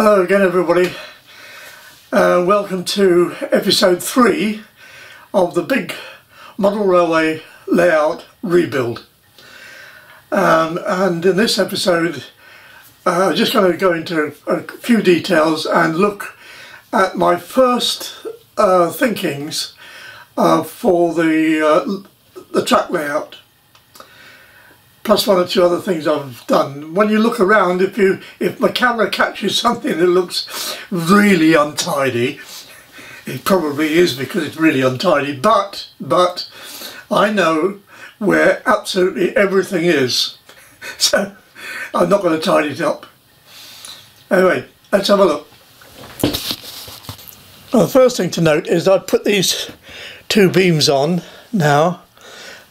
Hello again everybody, welcome to episode 3 of the big model railway layout rebuild. And in this episode I'm just going to go into a few details and look at my first thinkings for the track layout, plus one or two other things I've done. When you look around, if my camera catches something that looks really untidy, it probably is because it's really untidy, but I know where absolutely everything is, so I'm not going to tidy it up. Anyway, let's have a look. Well, the first thing to note is I've put these two beams on now,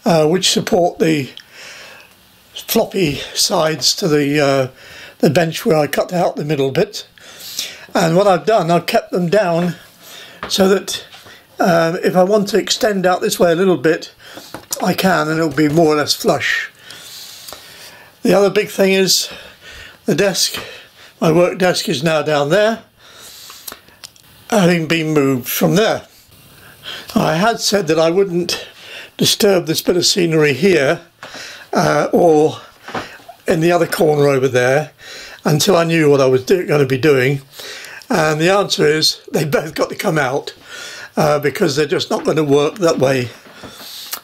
which support the floppy sides to the bench where I cut out the middle bit. And what I've done, I've kept them down so that if I want to extend out this way a little bit, I can, and it'll be more or less flush. The other big thing is the desk. My work desk is now down there, having been moved from there. I had said that I wouldn't disturb this bit of scenery here or in the other corner over there until I knew what I was going to be doing, and the answer is they both got to come out because they're just not going to work that way.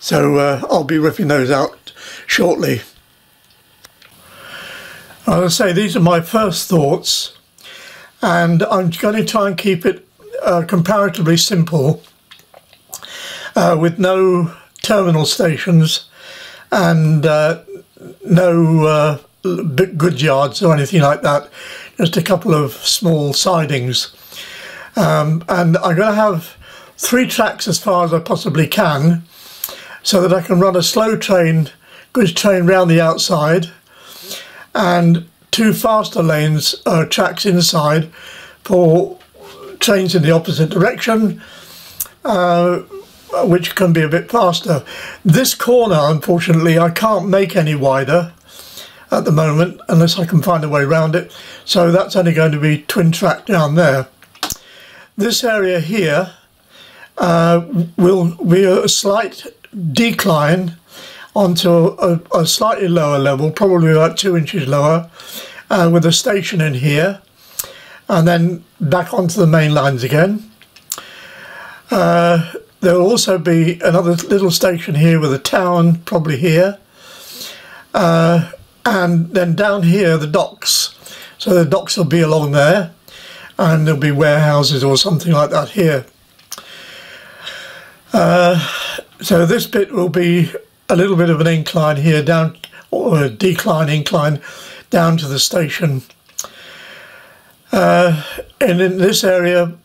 So I'll be ripping those out shortly. As I say, these are my first thoughts, and I'm going to try and keep it comparatively simple with no terminal stations and no big goods yards or anything like that, just a couple of small sidings. And I'm going to have 3 tracks as far as I possibly can, so that I can run a slow train, goods train round the outside, and 2 faster lanes, tracks inside for trains in the opposite direction, which can be a bit faster. This corner, unfortunately, I can't make any wider at the moment unless I can find a way around it, so that's only going to be twin track down there. This area here will be a slight decline onto a slightly lower level, probably about 2 inches lower, with a station in here, and then back onto the main lines again. There will also be another little station here with a town, probably here, and then down here the docks. So the docks will be along there, and there'll be warehouses or something like that here. So this bit will be a little bit of an incline here down, or a decline incline down to the station. And in this area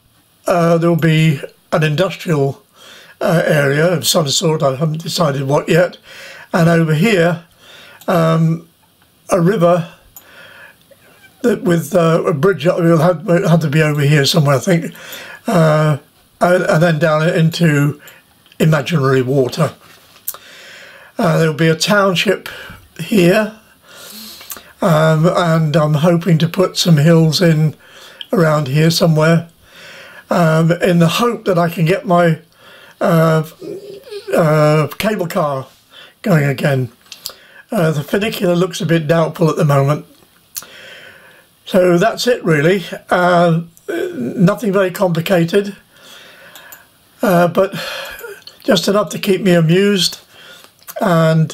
there'll be an industrial area of some sort. I haven't decided what yet. And over here a river that with a bridge will have to be over here somewhere, I think, and then down into imaginary water. There'll be a township here, and I'm hoping to put some hills in around here somewhere, in the hope that I can get my cable car going again. The funicular looks a bit doubtful at the moment. So that's it really. Nothing very complicated, but just enough to keep me amused, and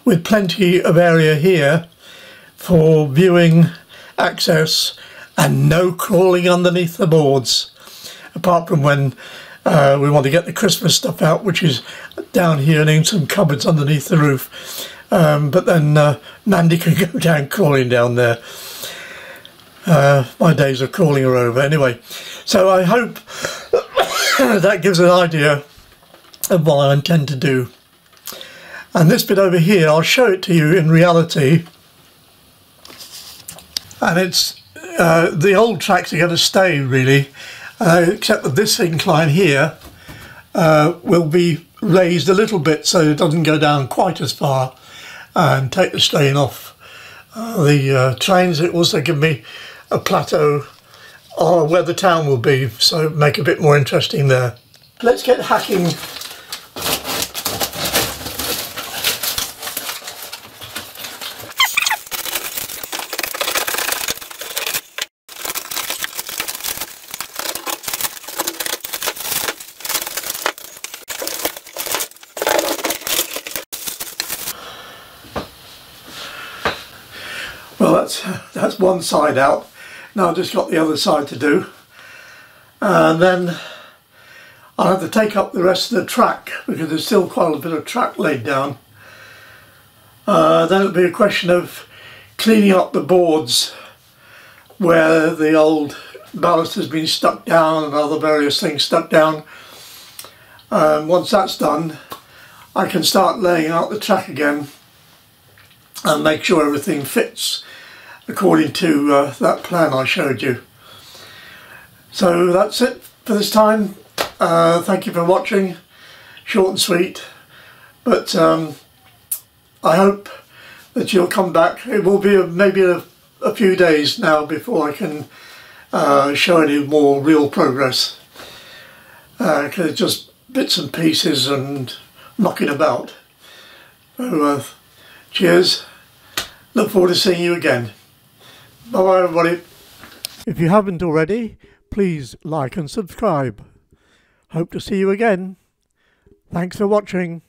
with plenty of area here for viewing, access, and no crawling underneath the boards, apart from when we want to get the Christmas stuff out, which is down here and in some cupboards underneath the roof. But then Mandy can go down crawling down there. My days of crawling are over anyway. So I hope that gives an idea of what I intend to do. And this bit over here, I'll show it to you in reality. And it's the old tracks are going to stay really, except that this incline here will be raised a little bit so it doesn't go down quite as far and take the strain off the trains. It also give me a plateau or where the town will be, so make it a bit more interesting there. Let's get hacking. Well, that's one side out. Now I've just got the other side to do, and then I'll have to take up the rest of the track because there's still quite a bit of track laid down. Then it'll be a question of cleaning up the boards where the old ballast has been stuck down and other various things stuck down. Once that's done, I can start laying out the track again and make sure everything fits according to that plan I showed you. So that's it for this time. Thank you for watching. Short and sweet, but I hope that you'll come back. It will be maybe a few days now before I can show any more real progress, because it's just bits and pieces and knocking about. So cheers, look forward to seeing you again. Bye bye everybody. If you haven't already, please like and subscribe. Hope to see you again. Thanks for watching.